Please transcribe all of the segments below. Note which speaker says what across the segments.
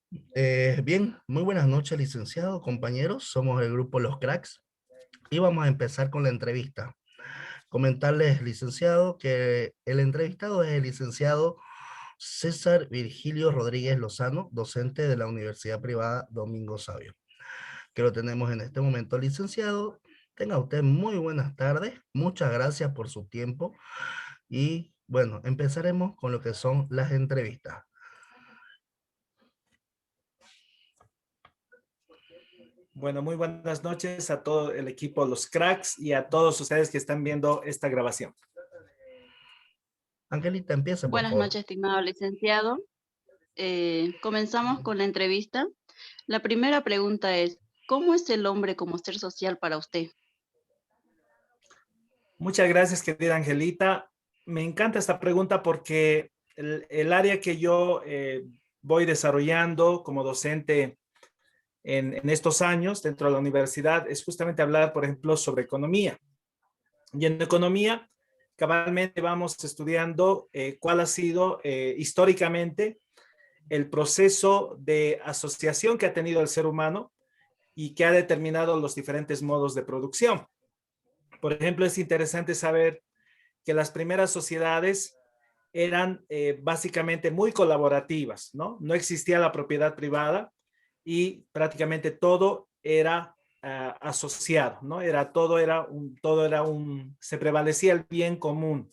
Speaker 1: Bien, muy buenas noches, licenciado, compañeros. Somos el grupo Los Cracks y vamos a empezar con la entrevista. Comentarles, licenciado, que el entrevistado es el licenciado César Virgilio Rodríguez Lozano, docente de la Universidad Privada Domingo Sabio, que lo tenemos en este momento, licenciado. Tenga usted muy buenas tardes. Muchas gracias por su tiempo y bueno, empezaremos con lo que son las entrevistas.
Speaker 2: Bueno, muy buenas noches a todo el equipo Los Cracks y a todos ustedes que están viendo esta grabación.
Speaker 1: Angelita, empieza, por
Speaker 3: Buenas
Speaker 1: favor.
Speaker 3: noches, estimado licenciado. Comenzamos con la entrevista. La primera pregunta es, ¿cómo es el hombre como ser social para usted?
Speaker 2: Muchas gracias, querida Angelita. Me encanta esta pregunta porque el área que yo voy desarrollando como docente en estos años dentro de la universidad es justamente hablar, por ejemplo, sobre economía. Y en economía, cabalmente vamos estudiando cuál ha sido históricamente el proceso de asociación que ha tenido el ser humano y que ha determinado los diferentes modos de producción. Por ejemplo, es interesante saber que las primeras sociedades eran básicamente muy colaborativas, ¿no? No existía la propiedad privada y prácticamente todo era asociado, ¿no? Se prevalecía el bien común.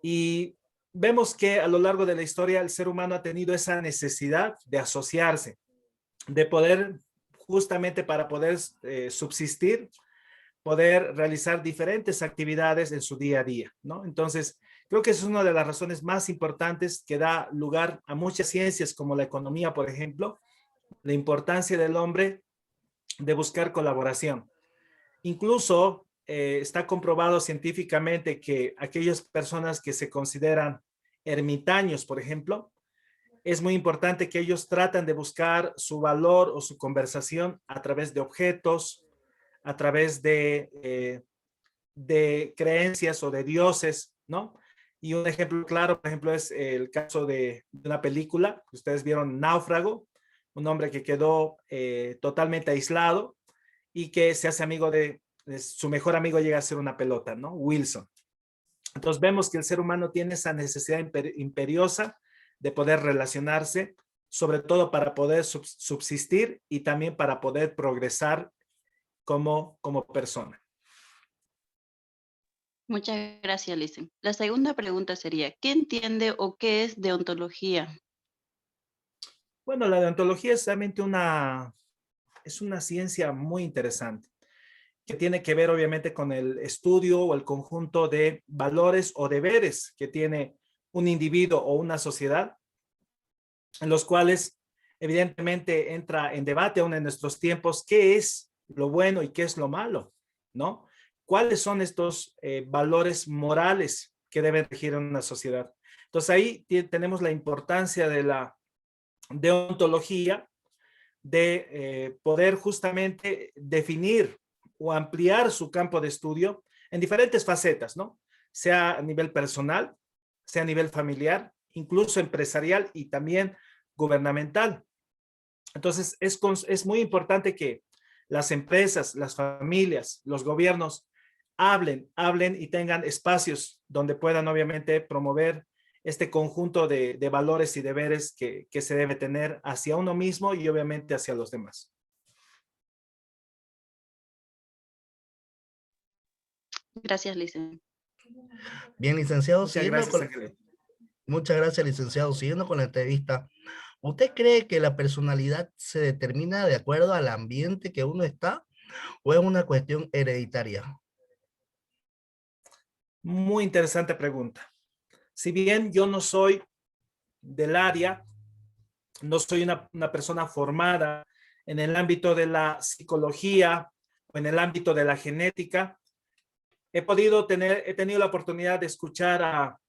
Speaker 2: Y vemos que a lo largo de la historia el ser humano ha tenido esa necesidad de asociarse, de poder, justamente para poder subsistir, poder realizar diferentes actividades en su día a día, ¿no? Entonces, creo que es una de las razones más importantes que da lugar a muchas ciencias como la economía, por ejemplo, la importancia del hombre de buscar colaboración. Incluso está comprobado científicamente que aquellas personas que se consideran ermitaños, por ejemplo, es muy importante que ellos tratan de buscar su valor o su conversación a través de objetos, a través de creencias o de dioses, ¿no? Y un ejemplo claro, por ejemplo, es el caso de una película que ustedes vieron, Náufrago, un hombre que quedó totalmente aislado y que se hace amigo de su mejor amigo, llega a ser una pelota, ¿no? Wilson. Entonces vemos que el ser humano tiene esa necesidad imperiosa de poder relacionarse, sobre todo para poder subsistir y también para poder progresar como persona.
Speaker 3: Muchas gracias, Licen. La segunda pregunta sería, ¿qué entiende o qué es deontología?
Speaker 2: Bueno, la deontología es realmente es una ciencia muy interesante que tiene que ver obviamente con el estudio o el conjunto de valores o deberes que tiene un individuo o una sociedad, en los cuales evidentemente entra en debate aún en nuestros tiempos qué es lo bueno y qué es lo malo, ¿no? ¿Cuáles son estos valores morales que deben regir en una sociedad? Entonces ahí tenemos la importancia de la deontología, de poder justamente definir o ampliar su campo de estudio en diferentes facetas, ¿no? Sea a nivel personal, sea a nivel familiar, incluso empresarial y también gubernamental. Entonces, es muy importante que las empresas, las familias, los gobiernos hablen y tengan espacios donde puedan obviamente promover este conjunto de valores y deberes que se debe tener hacia uno mismo y obviamente hacia los demás.
Speaker 3: Gracias, Licen.
Speaker 1: Bien, licenciado,
Speaker 2: Muchas
Speaker 1: siguiendo
Speaker 2: gracias,
Speaker 1: con...
Speaker 2: Ángeles.
Speaker 1: Muchas gracias, licenciado. Siguiendo con la entrevista, ¿usted cree que la personalidad se determina de acuerdo al ambiente que uno está o es una cuestión hereditaria?
Speaker 2: Muy interesante pregunta. Si bien yo no soy del área, no soy una persona formada en el ámbito de la psicología o en el ámbito de la genética, he tenido la oportunidad de escuchar a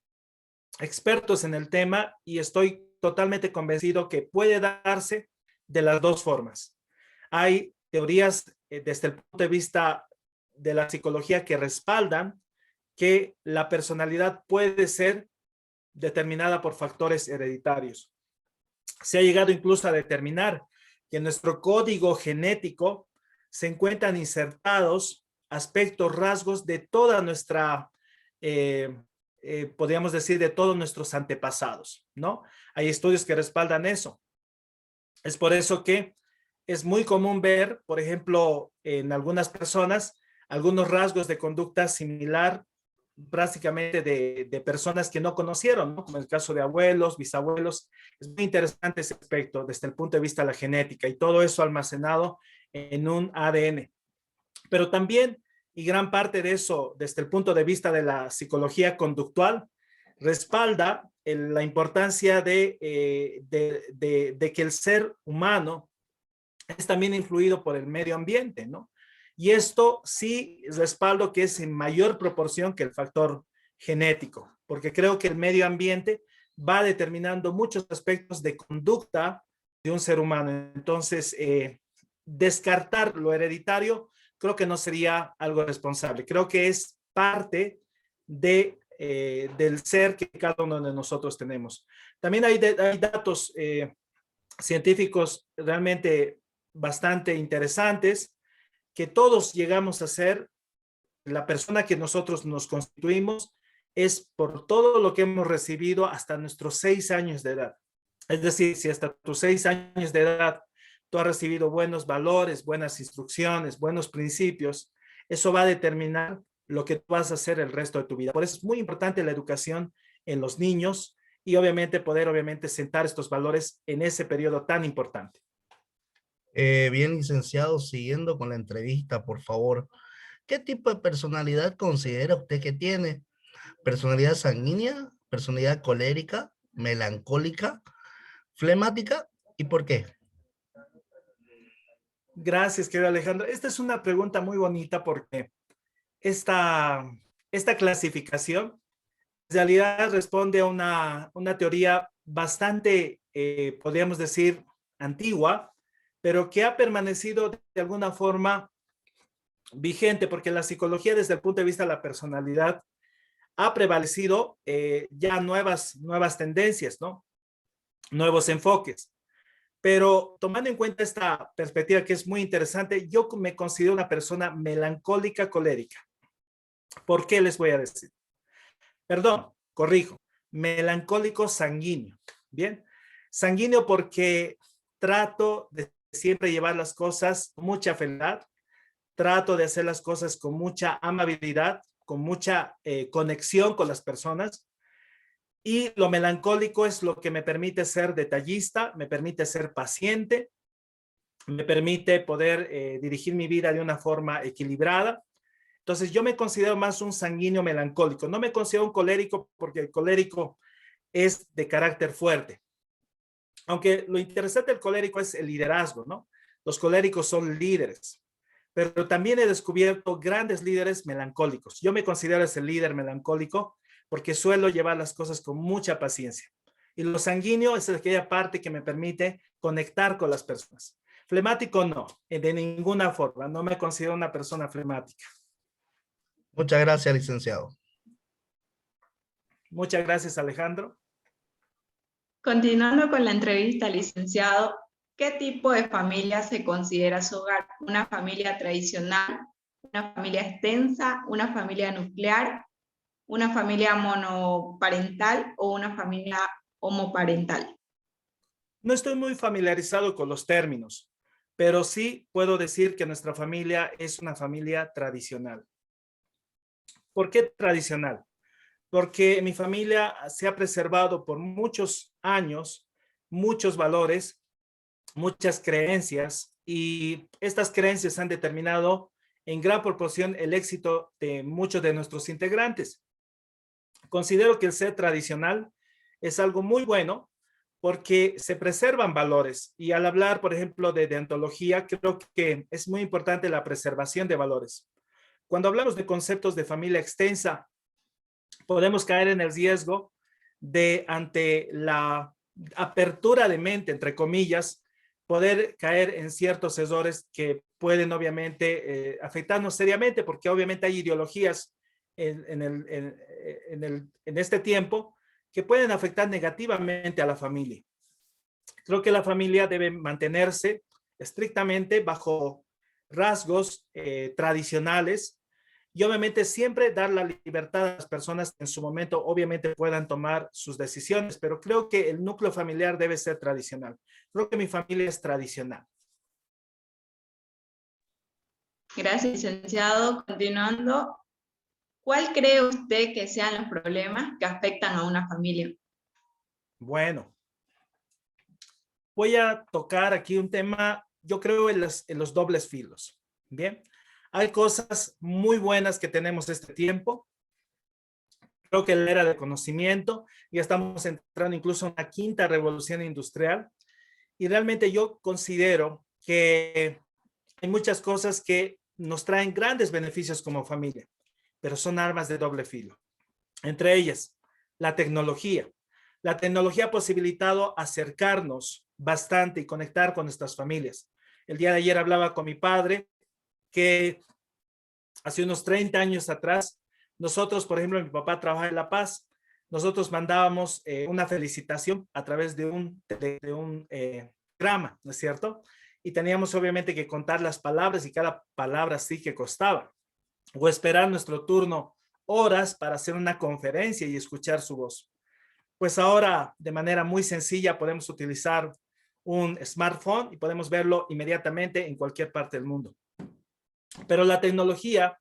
Speaker 2: expertos en el tema y estoy totalmente convencido que puede darse de las dos formas. Hay teorías desde el punto de vista de la psicología que respaldan que la personalidad puede ser determinada por factores hereditarios. Se ha llegado incluso a determinar que en nuestro código genético se encuentran insertados aspectos, rasgos de toda nuestra, podríamos decir, de todos nuestros antepasados, ¿no? Hay estudios que respaldan eso. Es por eso que es muy común ver, por ejemplo, en algunas personas, algunos rasgos de conducta similar prácticamente de personas que no conocieron, ¿no? Como el caso de abuelos, bisabuelos. Es muy interesante ese aspecto desde el punto de vista de la genética y todo eso almacenado en un ADN. Pero también, y gran parte de eso desde el punto de vista de la psicología conductual, respalda la importancia de que el ser humano es también influido por el medio ambiente, ¿no? Y esto sí respaldo que es en mayor proporción que el factor genético, porque creo que el medio ambiente va determinando muchos aspectos de conducta de un ser humano. Entonces, descartar lo hereditario creo que no sería algo responsable. Creo que es parte del ser que cada uno de nosotros tenemos. También hay datos científicos realmente bastante interesantes, que todos llegamos a ser la persona que nosotros nos constituimos es por todo lo que hemos recibido hasta nuestros 6 años de edad. Es decir, si hasta tus 6 años de edad tú has recibido buenos valores, buenas instrucciones, buenos principios, eso va a determinar lo que tú vas a hacer el resto de tu vida. Por eso es muy importante la educación en los niños y obviamente poder sentar estos valores en ese periodo tan importante.
Speaker 1: Bien, licenciado, siguiendo con la entrevista, por favor, ¿qué tipo de personalidad considera usted que tiene? ¿Personalidad sanguínea, personalidad colérica, melancólica, flemática y por qué?
Speaker 2: Gracias, querido Alejandro. Esta es una pregunta muy bonita porque esta clasificación en realidad responde a una teoría bastante, podríamos decir, antigua, pero que ha permanecido de alguna forma vigente, porque la psicología desde el punto de vista de la personalidad ha prevalecido ya nuevas tendencias, ¿no? Nuevos enfoques. Pero tomando en cuenta esta perspectiva que es muy interesante, yo me considero una persona melancólica colérica. ¿Por qué les voy a decir? Perdón, corrijo, melancólico sanguíneo. Bien, sanguíneo porque trato de siempre llevar las cosas con mucha fealdad, trato de hacer las cosas con mucha amabilidad, con mucha conexión con las personas. Y lo melancólico es lo que me permite ser detallista, me permite ser paciente, me permite poder dirigir mi vida de una forma equilibrada. Entonces yo me considero más un sanguíneo melancólico. No me considero un colérico porque el colérico es de carácter fuerte. Aunque lo interesante del colérico es el liderazgo, ¿no? Los coléricos son líderes. Pero también he descubierto grandes líderes melancólicos. Yo me considero ese líder melancólico porque suelo llevar las cosas con mucha paciencia. Y lo sanguíneo es aquella parte que me permite conectar con las personas. Flemático no, de ninguna forma. No me considero una persona flemática.
Speaker 1: Muchas gracias, licenciado.
Speaker 2: Muchas gracias, Alejandro.
Speaker 4: Continuando con la entrevista, licenciado, ¿qué tipo de familia se considera su hogar? ¿Una familia tradicional, una familia extensa, una familia nuclear, una familia monoparental o una familia homoparental?
Speaker 2: No estoy muy familiarizado con los términos, pero sí puedo decir que nuestra familia es una familia tradicional. ¿Por qué tradicional? Porque mi familia se ha preservado por muchos años, muchos valores, muchas creencias, y estas creencias han determinado en gran proporción el éxito de muchos de nuestros integrantes. Considero que el ser tradicional es algo muy bueno porque se preservan valores, y al hablar, por ejemplo, de deontología, creo que es muy importante la preservación de valores. Cuando hablamos de conceptos de familia extensa, podemos caer en el riesgo de, ante la apertura de mente, entre comillas, poder caer en ciertos errores que pueden obviamente afectarnos seriamente, porque obviamente hay ideologías en este tiempo que pueden afectar negativamente a la familia. Creo que la familia debe mantenerse estrictamente bajo rasgos tradicionales y obviamente siempre dar la libertad a las personas que en su momento obviamente puedan tomar sus decisiones, pero creo que el núcleo familiar debe ser tradicional. Creo que mi familia es tradicional.
Speaker 4: Gracias, licenciado. Continuando, ¿cuál cree usted que sean los problemas que afectan a una familia?
Speaker 2: Bueno, voy a tocar aquí un tema, yo creo en los dobles filos. Bien, hay cosas muy buenas que tenemos este tiempo. Creo que la era del conocimiento, ya estamos entrando incluso en una quinta revolución industrial. Y realmente yo considero que hay muchas cosas que nos traen grandes beneficios como familia, pero son armas de doble filo. Entre ellas, la tecnología. La tecnología ha posibilitado acercarnos bastante y conectar con nuestras familias. El día de ayer hablaba con mi padre que hace unos 30 años atrás, nosotros, por ejemplo, mi papá trabaja en La Paz, nosotros mandábamos una felicitación a través de un grama, ¿no es cierto? Y teníamos obviamente que contar las palabras y cada palabra sí que costaba. O esperar nuestro turno horas para hacer una conferencia y escuchar su voz. Pues ahora, de manera muy sencilla, podemos utilizar un smartphone y podemos verlo inmediatamente en cualquier parte del mundo. Pero la tecnología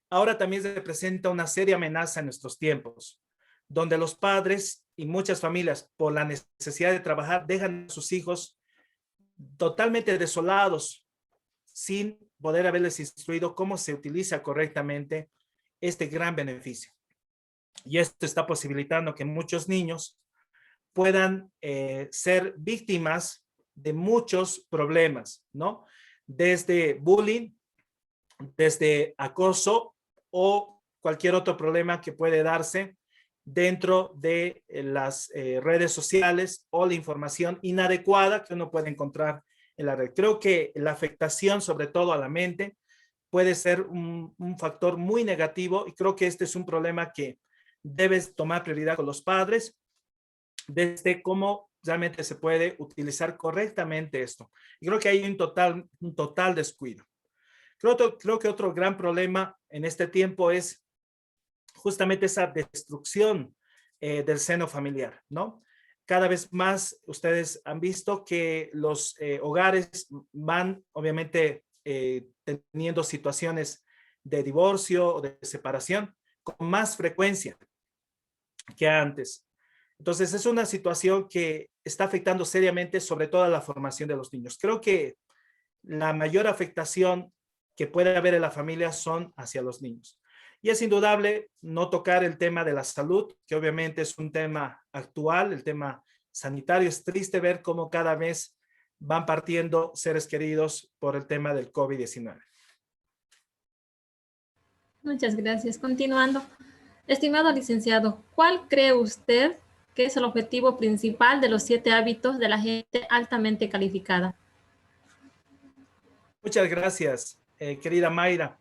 Speaker 2: ahora también representa una seria amenaza en nuestros tiempos, donde los padres y muchas familias, por la necesidad de trabajar, dejan a sus hijos totalmente desolados, sin poder haberles instruido cómo se utiliza correctamente este gran beneficio. Y esto está posibilitando que muchos niños puedan ser víctimas de muchos problemas, ¿no? Desde bullying, desde acoso o cualquier otro problema que puede darse dentro de las redes sociales o la información inadecuada que uno puede encontrar en la red. Creo que la afectación, sobre todo a la mente, puede ser un factor muy negativo y creo que este es un problema que debes tomar prioridad con los padres desde cómo realmente se puede utilizar correctamente esto. Y creo que hay un total descuido. Creo que otro gran problema en este tiempo es justamente esa destrucción del seno familiar, ¿no? Cada vez más ustedes han visto que los hogares van obviamente teniendo situaciones de divorcio o de separación con más frecuencia que antes. Entonces es una situación que está afectando seriamente sobre todo a la formación de los niños. Creo que la mayor afectación que puede haber en la familia son hacia los niños. Y es indudable no tocar el tema de la salud, que obviamente es un tema actual, el tema sanitario. Es triste ver cómo cada vez van partiendo seres queridos por el tema del COVID-19.
Speaker 5: Muchas gracias. Continuando. Estimado licenciado, ¿cuál cree usted que es el objetivo principal de los 7 hábitos de la gente altamente calificada?
Speaker 2: Muchas gracias, querida Mayra.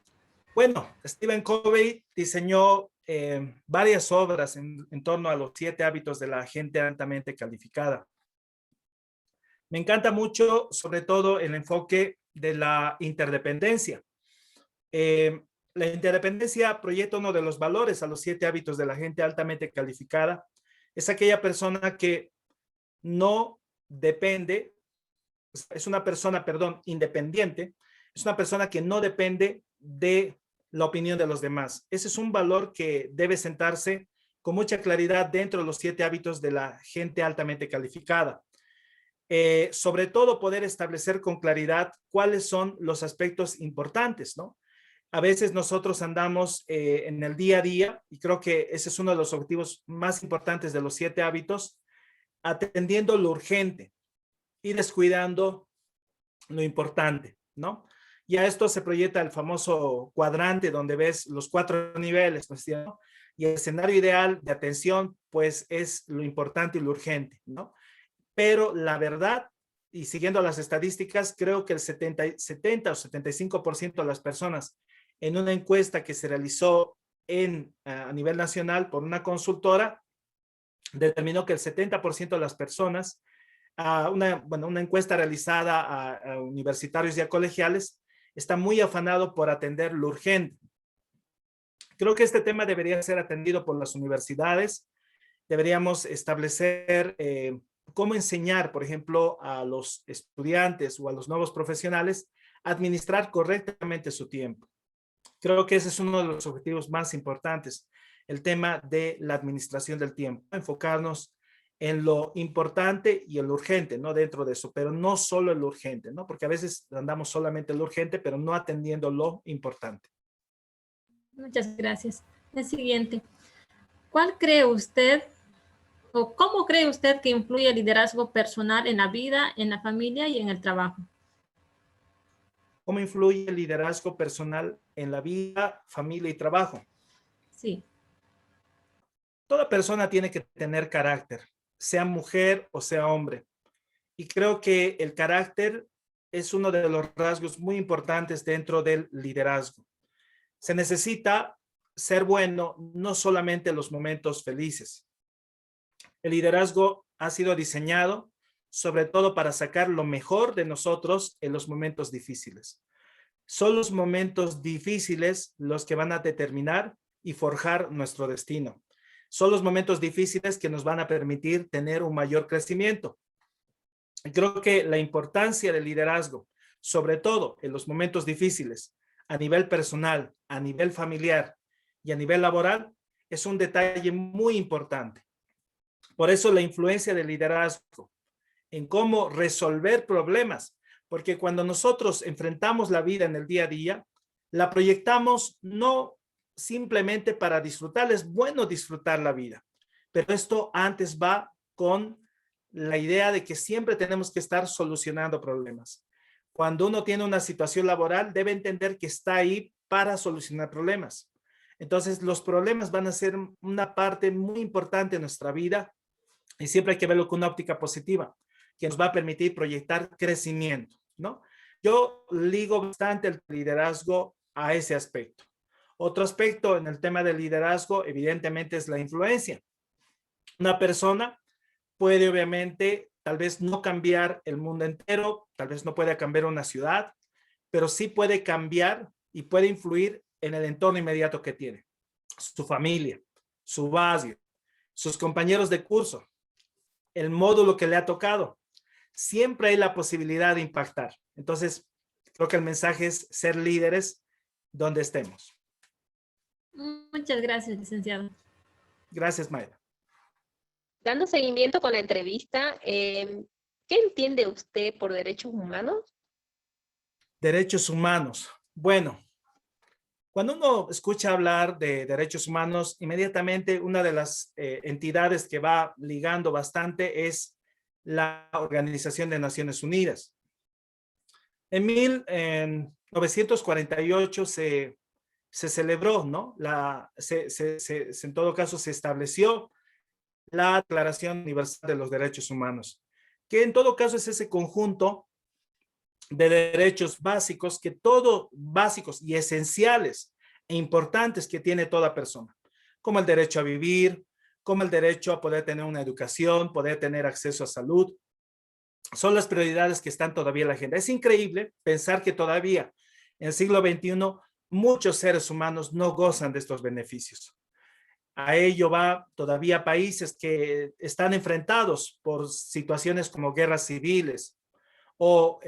Speaker 2: Bueno, Stephen Covey diseñó varias obras en torno a los 7 hábitos de la gente altamente calificada. Me encanta mucho, sobre todo, el enfoque de la interdependencia. La interdependencia proyecta uno de los valores a los 7 hábitos de la gente altamente calificada. Es aquella persona que no depende, es una persona, independiente, es una persona que no depende de la opinión de los demás. Ese es un valor que debe sentarse con mucha claridad dentro de los 7 hábitos de la gente altamente calificada. Sobre todo poder establecer con claridad cuáles son los aspectos importantes, ¿no? A veces nosotros andamos en el día a día y creo que ese es uno de los objetivos más importantes de los 7 hábitos, atendiendo lo urgente y descuidando lo importante, ¿no? Y a esto se proyecta el famoso cuadrante donde ves los 4 niveles, ¿no es cierto? Y el escenario ideal de atención, pues, es lo importante y lo urgente, ¿no? Pero la verdad, y siguiendo las estadísticas, creo que el 70 o 75% de las personas en una encuesta que se realizó a nivel nacional por una consultora, determinó que el 70% de las personas una encuesta realizada a universitarios y a colegiales, está muy afanado por atender lo urgente. Creo que este tema debería ser atendido por las universidades. Deberíamos establecer cómo enseñar, por ejemplo, a los estudiantes o a los nuevos profesionales a administrar correctamente su tiempo. Creo que ese es uno de los objetivos más importantes, el tema de la administración del tiempo. Enfocarnos en lo importante y en lo urgente, ¿no? Dentro de eso, pero no solo en lo urgente, ¿no? Porque a veces andamos solamente en lo urgente, pero no atendiendo lo importante.
Speaker 5: Muchas gracias. El siguiente. ¿Cuál cree usted o cómo cree usted que influye el liderazgo personal en la vida, en la familia y en el trabajo?
Speaker 2: ¿Cómo influye el liderazgo personal en la vida, familia y trabajo?
Speaker 5: Sí.
Speaker 2: Toda persona tiene que tener carácter, sea mujer o sea hombre. Y creo que el carácter es uno de los rasgos muy importantes dentro del liderazgo. Se necesita ser bueno no solamente en los momentos felices. El liderazgo ha sido diseñado sobre todo para sacar lo mejor de nosotros en los momentos difíciles. Son los momentos difíciles los que van a determinar y forjar nuestro destino. Son los momentos difíciles que nos van a permitir tener un mayor crecimiento. Creo que la importancia del liderazgo, sobre todo en los momentos difíciles, a nivel personal, a nivel familiar y a nivel laboral, es un detalle muy importante. Por eso la influencia del liderazgo en cómo resolver problemas, porque cuando nosotros enfrentamos la vida en el día a día, la proyectamos no simplemente para disfrutar, es bueno disfrutar la vida, pero esto antes va con la idea de que siempre tenemos que estar solucionando problemas. Cuando uno tiene una situación laboral, debe entender que está ahí para solucionar problemas. Entonces, los problemas van a ser una parte muy importante de nuestra vida y siempre hay que verlo con una óptica positiva, que nos va a permitir proyectar crecimiento, ¿no? Yo ligo bastante el liderazgo a ese aspecto. Otro aspecto en el tema del liderazgo, evidentemente, es la influencia. Una persona puede, obviamente, tal vez no cambiar el mundo entero, tal vez no puede cambiar una ciudad, pero sí puede cambiar y puede influir en el entorno inmediato que tiene. Su familia, su barrio, sus compañeros de curso, el módulo que le ha tocado. Siempre hay la posibilidad de impactar. Entonces, creo que el mensaje es ser líderes donde estemos.
Speaker 5: Muchas gracias, licenciado.
Speaker 2: Gracias, Mayra.
Speaker 6: Dando seguimiento con la entrevista, ¿qué entiende usted por derechos humanos?
Speaker 2: Derechos humanos. Bueno, cuando uno escucha hablar de derechos humanos, inmediatamente una de las entidades que va ligando bastante es la Organización de Naciones Unidas. En 1948 se celebró, ¿no? En todo caso, se estableció la Declaración Universal de los Derechos Humanos, que en todo caso es ese conjunto de derechos básicos, básicos y esenciales e importantes que tiene toda persona, como el derecho a vivir, como el derecho a poder tener una educación, poder tener acceso a salud. Son las prioridades que están todavía en la agenda. Es increíble pensar que todavía en el siglo XXI muchos seres humanos no gozan de estos beneficios. A ello va todavía países que están enfrentados por situaciones como guerras civiles o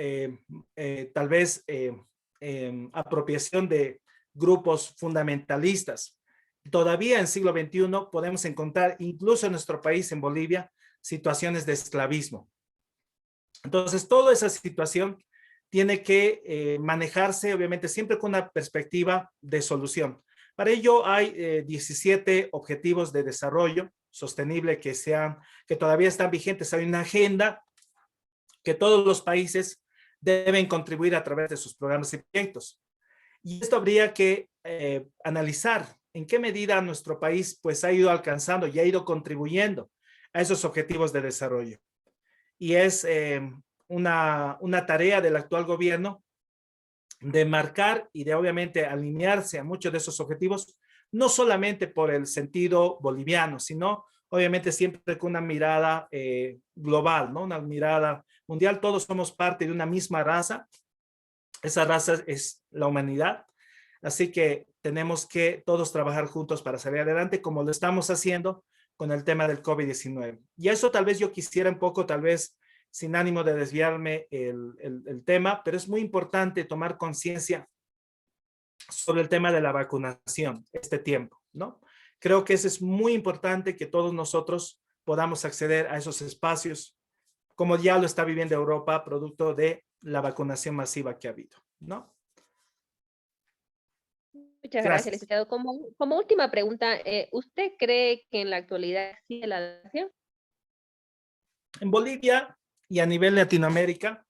Speaker 2: tal vez apropiación de grupos fundamentalistas. Todavía en el siglo XXI podemos encontrar, incluso en nuestro país, en Bolivia, situaciones de esclavismo. Entonces, toda esa situación tiene que manejarse, obviamente, siempre con una perspectiva de solución. Para ello hay 17 objetivos de desarrollo sostenible que todavía están vigentes. Hay una agenda que todos los países deben contribuir a través de sus programas y proyectos. Y esto habría que analizar en qué medida nuestro país pues ha ido alcanzando y ha ido contribuyendo a esos objetivos de desarrollo. Y es una tarea del actual gobierno de marcar y de obviamente alinearse a muchos de esos objetivos, no solamente por el sentido boliviano, sino obviamente siempre con una mirada global, ¿no? Una mirada mundial. Todos somos parte de una misma raza. Esa raza es la humanidad. Así que tenemos que todos trabajar juntos para salir adelante, como lo estamos haciendo con el tema del COVID-19. Y eso tal vez yo quisiera un poco, tal vez sin ánimo de desviarme el tema, pero es muy importante tomar conciencia sobre el tema de la vacunación este tiempo, ¿no? Creo que eso es muy importante, que todos nosotros podamos acceder a esos espacios, como ya lo está viviendo Europa, producto de la vacunación masiva que ha habido, ¿no?
Speaker 6: Muchas gracias, licenciado. Como última pregunta, ¿usted cree que en la actualidad existe la adaptación?
Speaker 2: En Bolivia y a nivel Latinoamérica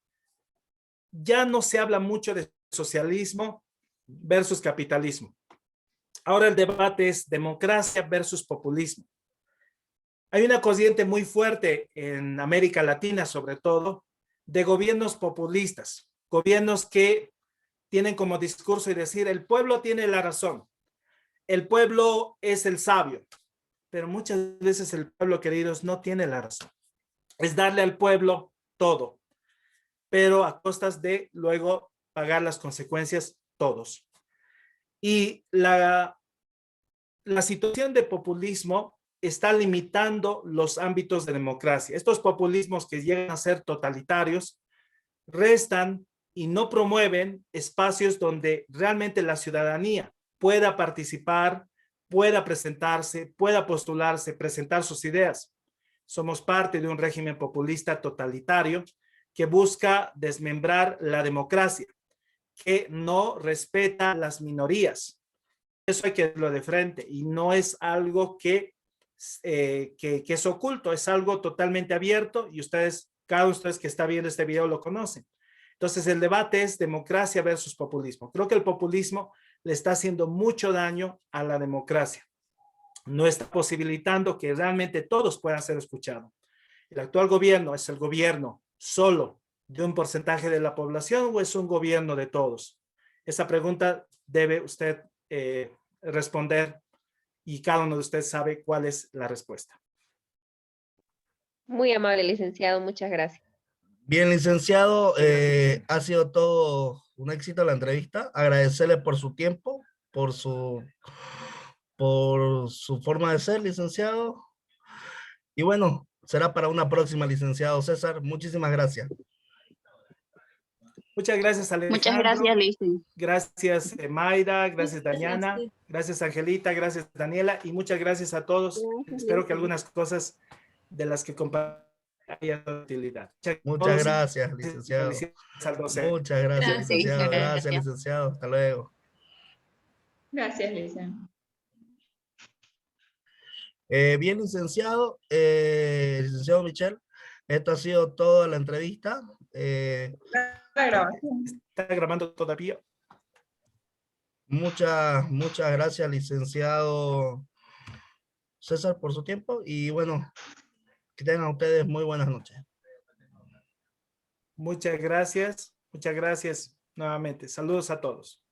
Speaker 2: ya no se habla mucho de socialismo versus capitalismo. Ahora el debate es democracia versus populismo. Hay una corriente muy fuerte en América Latina, sobre todo, de gobiernos populistas, gobiernos que tienen como discurso y decir, el pueblo tiene la razón, el pueblo es el sabio, pero muchas veces el pueblo, queridos, no tiene la razón. Es darle al pueblo todo, pero a costas de luego pagar las consecuencias todos. Y la situación de populismo está limitando los ámbitos de democracia. Estos populismos que llegan a ser totalitarios restan y no promueven espacios donde realmente la ciudadanía pueda participar, pueda presentarse, pueda postularse, presentar sus ideas. Somos parte de un régimen populista totalitario que busca desmembrar la democracia, que no respeta las minorías. Eso hay que verlo de frente y no es algo que es oculto, es algo totalmente abierto y ustedes, cada uno de ustedes que está viendo este video lo conocen. Entonces el debate es democracia versus populismo. Creo que el populismo le está haciendo mucho daño a la democracia. No está posibilitando que realmente todos puedan ser escuchados. ¿El actual gobierno es el gobierno solo de un porcentaje de la población o es un gobierno de todos? Esa pregunta debe usted responder y cada uno de ustedes sabe cuál es la respuesta.
Speaker 6: Muy amable, licenciado. Muchas gracias.
Speaker 1: Bien, licenciado, ha sido todo un éxito la entrevista. Agradecerle por su tiempo, por su forma de ser, licenciado. Y bueno, será para una próxima, licenciado César. Muchísimas gracias.
Speaker 2: Muchas gracias, Alejandro.
Speaker 3: Muchas gracias, Licen.
Speaker 2: Gracias, Mayra. Gracias,
Speaker 5: Muchas
Speaker 2: Dayana.
Speaker 5: gracias.
Speaker 2: Gracias, Angelita. Gracias, Daniela. Y muchas gracias a todos.
Speaker 3: Gracias,
Speaker 2: Espero que
Speaker 3: Licen.
Speaker 2: algunas cosas de las que compartí hayan de utilidad.
Speaker 1: Muchas gracias, licenciado.
Speaker 2: Felicidades al docente.
Speaker 1: Muchas gracias,
Speaker 5: Gracias.
Speaker 1: licenciado.
Speaker 3: Gracias.
Speaker 1: Gracias, licenciado. Hasta luego.
Speaker 4: Gracias, Lisa.
Speaker 1: Bien, licenciado. Licenciado Michel, esto ha sido toda la entrevista.
Speaker 4: La grabación.
Speaker 2: ¿Está grabando todavía?
Speaker 1: Muchas gracias, licenciado César, por su tiempo. Y bueno, que tengan ustedes muy buenas noches.
Speaker 2: Muchas gracias. Muchas gracias nuevamente. Saludos a todos.